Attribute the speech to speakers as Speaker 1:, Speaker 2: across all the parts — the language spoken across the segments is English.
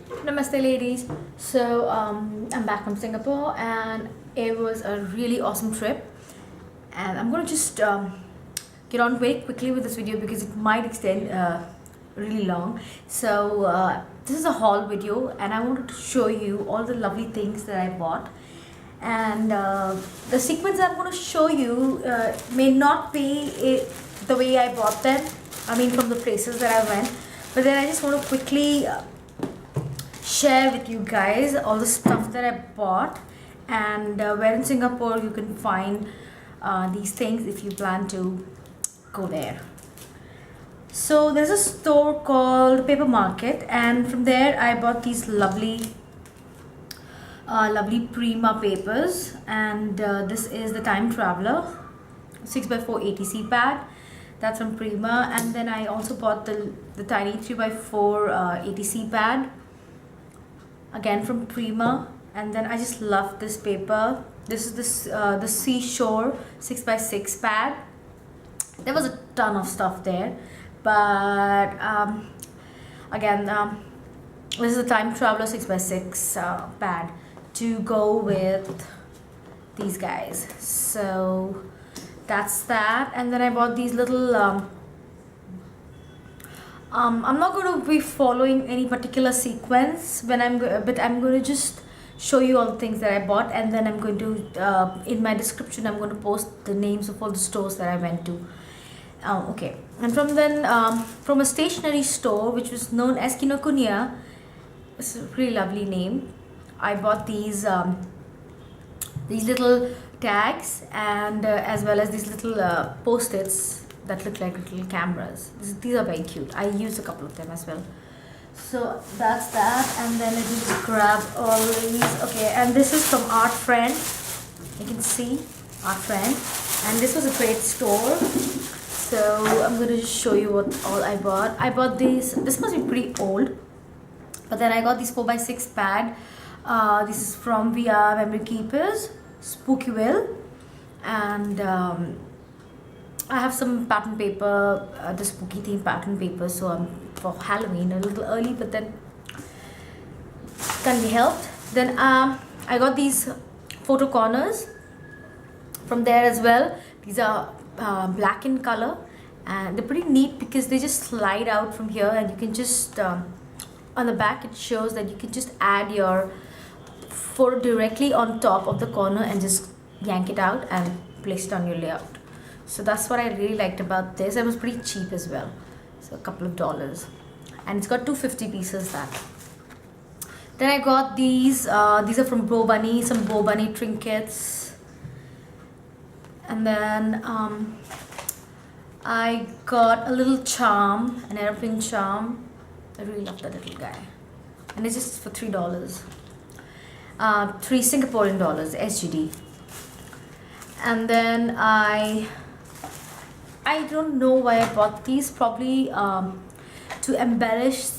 Speaker 1: Namaste ladies. I'm back from Singapore and it was a really awesome trip, and I'm gonna just get on very quickly with this video because it might extend really long. This is a haul video and I wanted to show you all the lovely things that I bought, and the sequence I'm going to show you may not be the way I bought them, I mean from the places that I went, but then I just want to quickly share with you guys all the stuff that I bought and where in Singapore you can find these things if you plan to go there. So there's a store called Paper Market, and from there I bought these lovely Prima papers, and this is the Time Traveler 6x4 ATC pad. That's from Prima. And then I also bought the tiny 3x4 ATC pad, again from Prima. And then I just love this paper. This is the Seashore 6x6 pad. There was a ton of stuff there, but this is the Time Traveler 6x6 pad to go with these guys. So that's that. And then I bought these little I'm not going to be following any particular sequence but I'm going to just show you all the things that I bought, and then I'm going to in my description I'm going to post the names of all the stores that I went to. Okay, and from a stationery store which was known as Kinokuniya, it's a really lovely name, I bought these little tags, and as well as these little post-its that look like little cameras. These are very cute. I used a couple of them as well. So that's that. And then I just grab all these. Okay, and this is from Art Friend. You can see Art Friend, and this was a great store. So I'm going to just show you what all I bought. I bought these. This must be pretty old, but then I got these 4x6 pad. This is from VR Memory Keepers, Spooky Will, and I have some pattern paper, the spooky theme pattern paper. So I'm for Halloween a little early, but then can't be helped. Then I got these photo corners from there as well. These are black in color, and they're pretty neat because they just slide out from here, and you can just on the back it shows that you can just add your photo directly on top of the corner and just yank it out and place it on your layout. So that's what I really liked about this. It was pretty cheap as well, so a couple of dollars, and it's got 250 pieces. That then I got these are from Bo Bunny, some Bo Bunny trinkets. And then I got a little charm, an airplane charm. I really love that little guy, and it's just for $3, 3 Singaporean dollars SGD. And then I don't know why I bought these, probably to embellish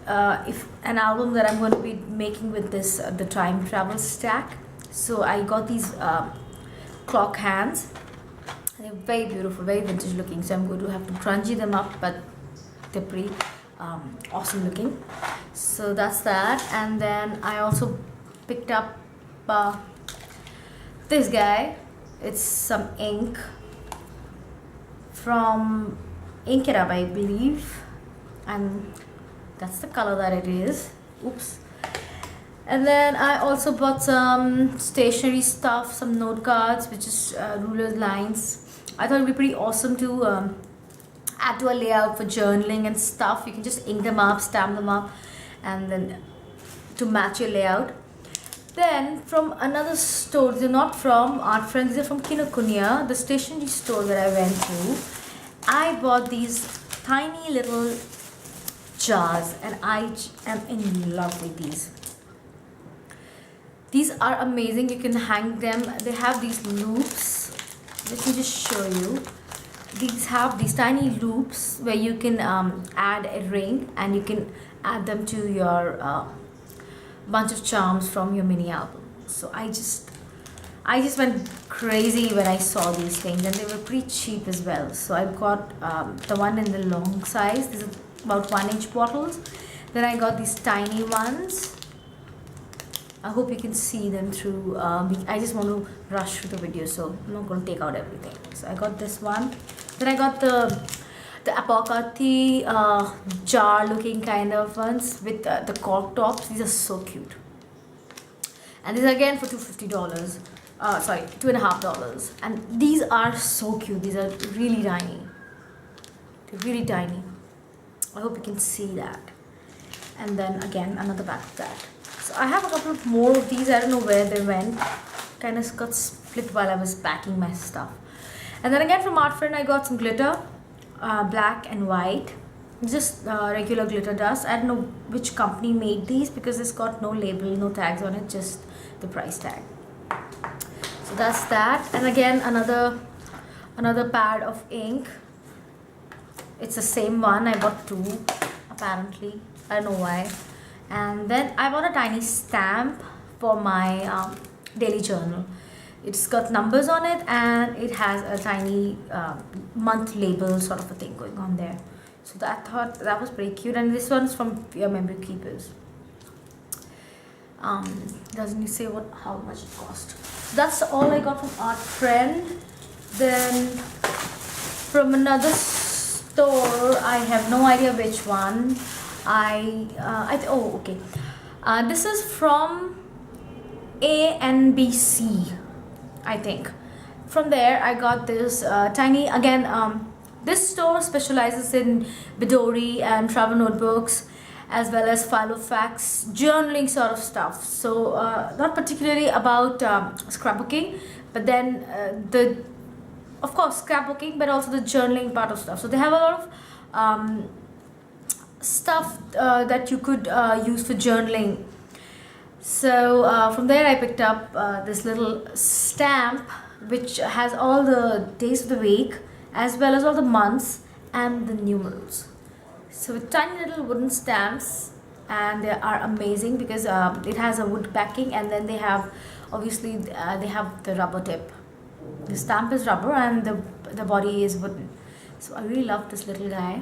Speaker 1: if an album that I'm going to be making with this the time travel stack. So I got these clock hands. They're very beautiful, very vintage looking, so I'm going to have to grungy them up, but they're pretty awesome looking. So that's that. And then I also picked up this guy. It's some ink from Ink It Up, I believe, and that's the color that it is. Oops. And then I also bought some stationery stuff, some note cards, which is rulers, lines. I thought it'd be pretty awesome to add to a layout for journaling and stuff. You can just ink them up, stamp them up, and then to match your layout. Then from another store, they're not from Art Friends, they're from Kinokuniya, the stationery store that I went to. I bought these tiny little jars, and I am in love with these. These are amazing. You can hang them. They have these loops. Let me just show you. These have these tiny loops where you can add a ring, and you can add them to your bunch of charms from your mini album. So I just went crazy when I saw these things, and they were pretty cheap as well. So I got the one in the long size. These are about 1-inch bottles. Then I got these tiny ones. I hope you can see them through. I just want to rush through the video, so I'm not going to take out everything. So I got this one. Then I got the apocati jar looking kind of ones with the cork tops. These are so cute. And these are again for $250. Sorry, $2.50. And these are so cute. These are really tiny. They're really tiny. I hope you can see that. And then again another pack of that. So I have a couple of more of these. I don't know where they went. Kind of got split while I was packing my stuff. And then again from Art Friend I got some glitter, black and white. Just regular glitter dust. I don't know which company made these because it's got no label, no tags on it, just the price tag. So that's that. And again another pad of ink. It's the same one. I bought two apparently. I don't know why. And then I bought a tiny stamp for my daily journal. It's got numbers on it and it has a tiny month label sort of a thing going on there. So I thought that was pretty cute. And this one's from Your Memory Keepers. Doesn't it say how much it cost? So that's all I got from Art Friend. Then from another store, I have no idea which one. Oh, okay. This is from ANBC, I think. From there, I got this tiny, again, this store specializes in Bidori and travel notebooks, as well as filofax, journaling sort of stuff. So, not particularly about scrapbooking, but then of course, scrapbooking, but also the journaling part of stuff. So, they have a lot of stuff that you could use for journaling. So from there I picked up this little stamp which has all the days of the week as well as all the months and the numerals. So with tiny little wooden stamps, and they are amazing because it has a wood backing, and then they have obviously they have the rubber tip. The stamp is rubber and the body is wooden. So I really love this little guy.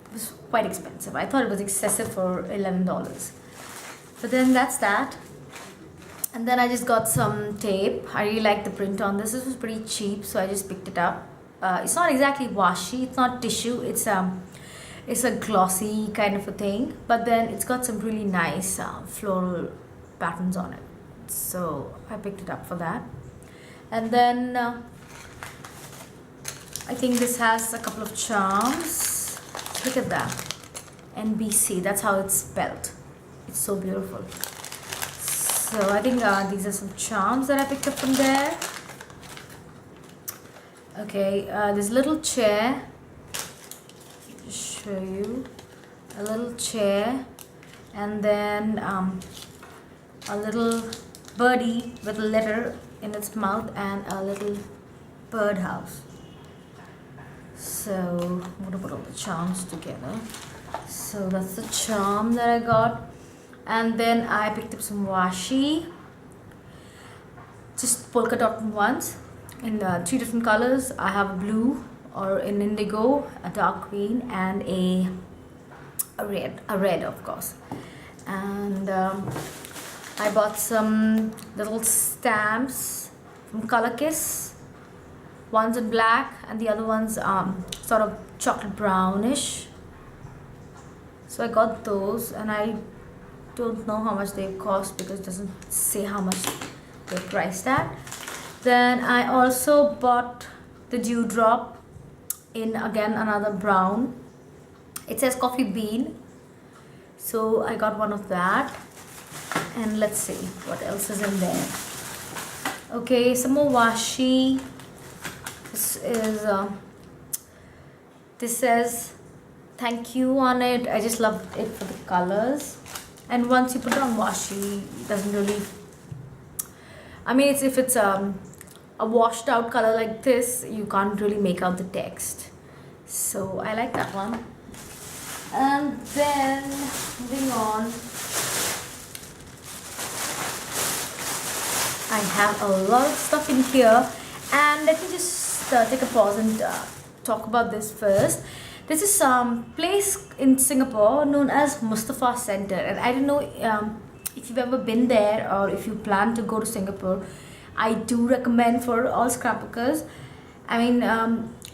Speaker 1: It was quite expensive. I thought it was excessive for $11. But then that's that. And then I just got some tape. I really like the print on this. This was pretty cheap, so I just picked it up. It's not exactly washi. It's not tissue. It's a glossy kind of a thing. But then it's got some really nice floral patterns on it. So I picked it up for that. And then I think this has a couple of charms. Look at that. NBC. That's how it's spelled. It's so beautiful. So I think these are some charms that I picked up from there. Okay, this little chair. I'll just show you. A little chair. And then a little birdie with a letter in its mouth and a little birdhouse. So I'm gonna put all the charms together. So that's the charm that I got. And then I picked up some washi, just polka dot ones in 3 different colors. I have a blue, or an indigo, a dark green, and a red of course. And I bought some little stamps from Color Kiss. One's in black and the other one's sort of chocolate brownish. So I got those, and I don't know how much they cost because it doesn't say how much they're priced at. Then I also bought the dewdrop in again another brown. It says coffee bean, so I got one of that. And let's see what else is in there. Okay, some more washi. This is this says thank you on it. I just love it for the colors. And once you put it on washi, it doesn't really, I mean, if it's a washed out color like this, you can't really make out the text. So I like that one. And then moving on, I have a lot of stuff in here, and let me just take a pause and talk about this first. There's this place in Singapore known as Mustafa Center, and I don't know if you've ever been there or if you plan to go to Singapore. I do recommend for all scrapbookers. I mean,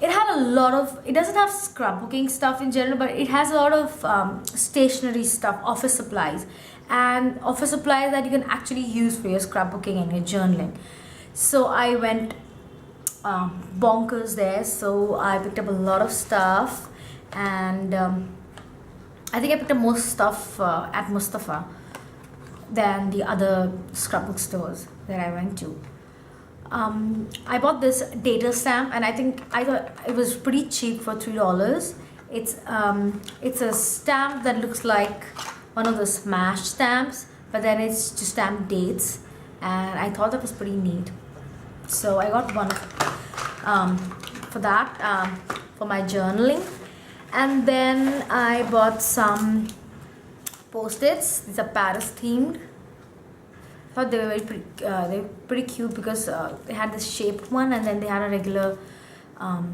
Speaker 1: it had a lot of, it doesn't have scrapbooking stuff in general, but it has a lot of stationery stuff, office supplies, and office supplies that you can actually use for your scrapbooking and your journaling. So I went bonkers there. So I picked up a lot of stuff, and I think I picked up more stuff at Mustafa than the other scrapbook stores that I went to. I bought this data stamp, and I thought it was pretty cheap for $3. It's a stamp that looks like one of the smash stamps, but then it's to stamp dates, and I thought that was pretty neat. So I got one for that, for my journaling. And then I bought some post-its. These are Paris themed. I thought they were pretty cute because they had this shaped one, and then they had a regular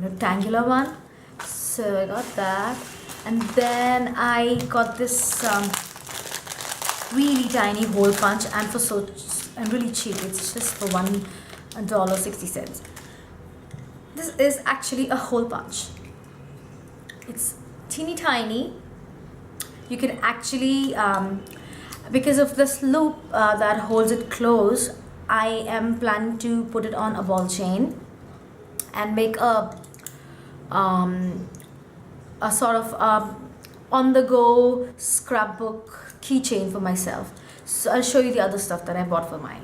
Speaker 1: rectangular one. So I got that. And then I got this really tiny hole punch, and really cheap. It's just for $1.60. This is actually a hole punch. It's teeny tiny. You can actually, because of this loop that holds it closed, I am planning to put it on a ball chain and make a sort of on-the-go scrapbook keychain for myself. So I'll show you the other stuff that I bought for my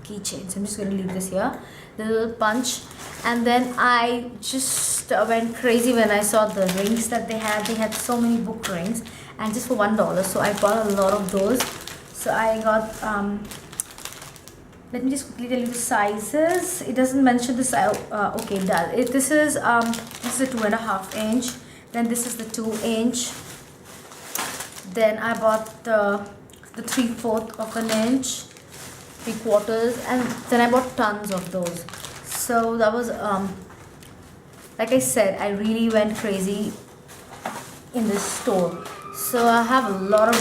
Speaker 1: keychain. So I'm just going to leave this here, the little punch. And then I just went crazy when I saw the rings that they had. They had so many book rings, and just for $1. So I bought a lot of those. So I got, let me just quickly tell you the sizes. It doesn't mention the size. Okay, it does. This is a 2.5 inch. Then this is the 2 inch. Then I bought the 3/4 of an inch, 3/4, and then I bought tons of those. So that was, like I said, I really went crazy in this store. So I have a lot of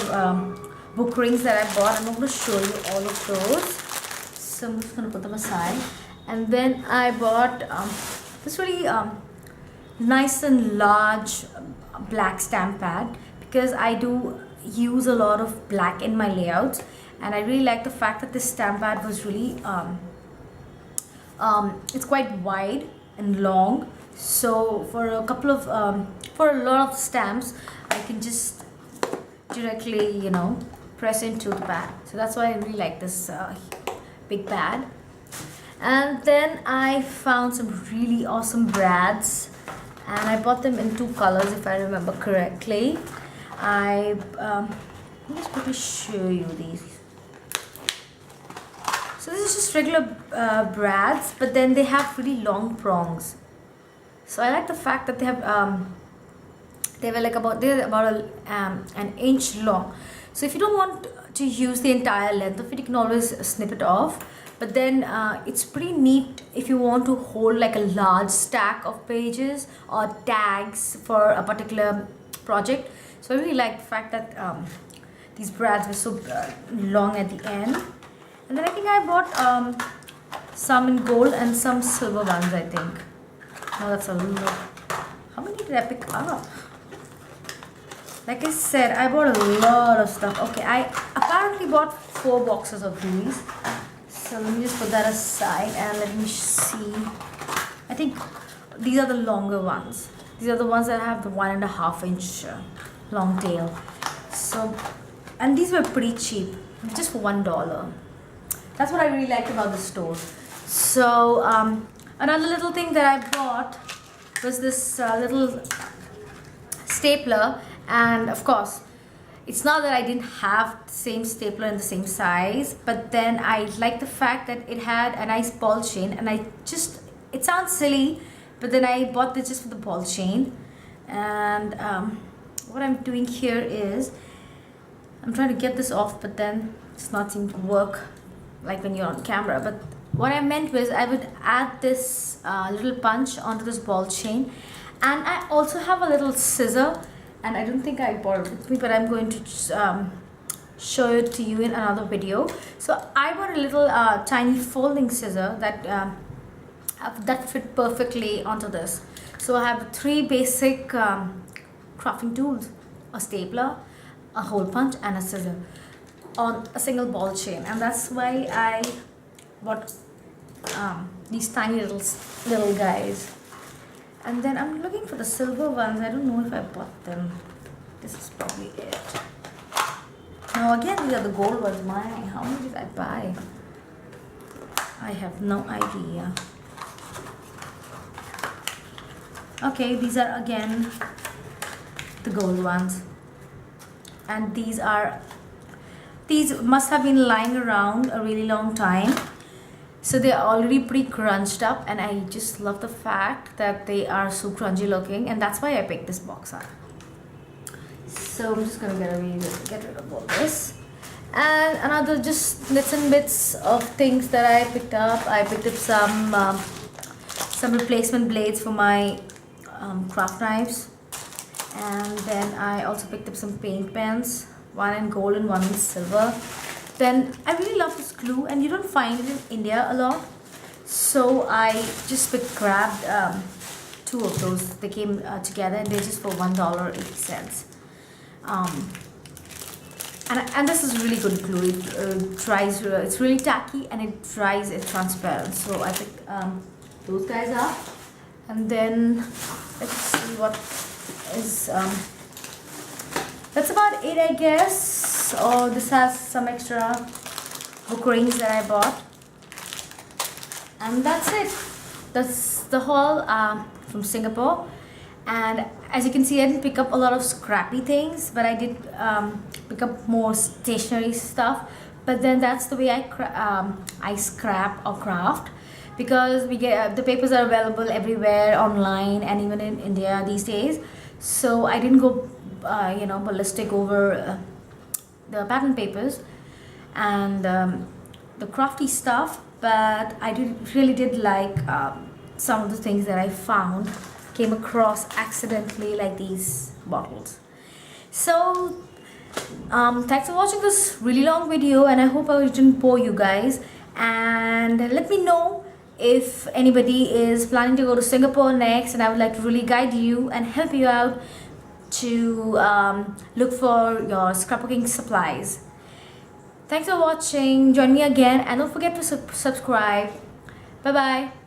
Speaker 1: book rings that I bought. I'm not going to show you all of those. So I'm just going to put them aside. And then I bought this really nice and large black stamp pad, because I do use a lot of black in my layouts, and I really like the fact that this stamp pad was really it's quite wide and long. So for a couple of for a lot of stamps, I can just directly press into the pad. So that's why I really like this big pad. And then I found some really awesome brads, and I bought them in 2 colors if I remember correctly. Let me just quickly show you these. So this is just regular brads, but then they have really long prongs. So I like the fact that they have they're about an inch long. So if you don't want to use the entire length of it, you can always snip it off. But then it's pretty neat if you want to hold like a large stack of pages or tags for a particular project. So I really like the fact that these brads were so long at the end. And then I think I bought some in gold and some silver ones, I think. No, that's a lot. How many did I pick up? Like I said, I bought a lot of stuff. Okay, I apparently bought 4 boxes of these. So let me just put that aside and let me see. I think these are the longer ones. These are the ones that have the 1.5 inch long tail. So, and these were pretty cheap, just for $1. That's what I really liked about the store. So another little thing that I bought was this little stapler, and of course it's not that I didn't have the same stapler in the same size, but then I like the fact that it had a nice ball chain, and it sounds silly, but then I bought this just for the ball chain. And what I'm doing here is I'm trying to get this off, but then it's not seeming to work like when you're on camera. But what I meant was I would add this little punch onto this ball chain, And I also have a little scissor, and I don't think I brought it with me, but I'm going to show it to you in another video. So I bought a little tiny folding scissor that fit perfectly onto this. So I have 3 basic crafting tools: a stapler, a hole punch, and a scissor on a single ball chain. And that's why I bought these tiny little guys. And then I'm looking for the silver ones. I don't know if I bought them. This is probably it. No, again, these are the gold ones. How many did I buy? I have no idea. Okay, these are again the gold ones. And these must have been lying around a really long time. So they're already pretty crunched up, and I just love the fact that they are so crunchy looking, and that's why I picked this box up. So I'm just gonna get rid of all this. And another just bits and bits of things that I picked up. I picked up some replacement blades for my craft knives, and then I also picked up some paint pens, one in gold and one in silver. Then I really love this glue, and you don't find it in India a lot, so I just grabbed 2 of those. They came together, and they're just for $1.80. And this is really good glue. It dries. It's really tacky, and it dries. It's transparent. So I picked those guys up, and then let's see what is. That's about it, I guess. Oh, this has some extra book rings that I bought, and that's it. That's the haul from Singapore. And as you can see, I didn't pick up a lot of scrappy things, but I did pick up more stationery stuff. But then that's the way I scrap or craft, because we get the papers are available everywhere online and even in India these days. So I didn't go ballistic over the pattern papers and the crafty stuff, but I really did like some of the things that I came across accidentally, like these bottles. So thanks for watching this really long video, and I hope I didn't bore you guys. And let me know if anybody is planning to go to Singapore next, and I would like to really guide you and help you out to look for your scrapbooking supplies. Thanks for watching. Join me again, and don't forget to subscribe. Bye bye.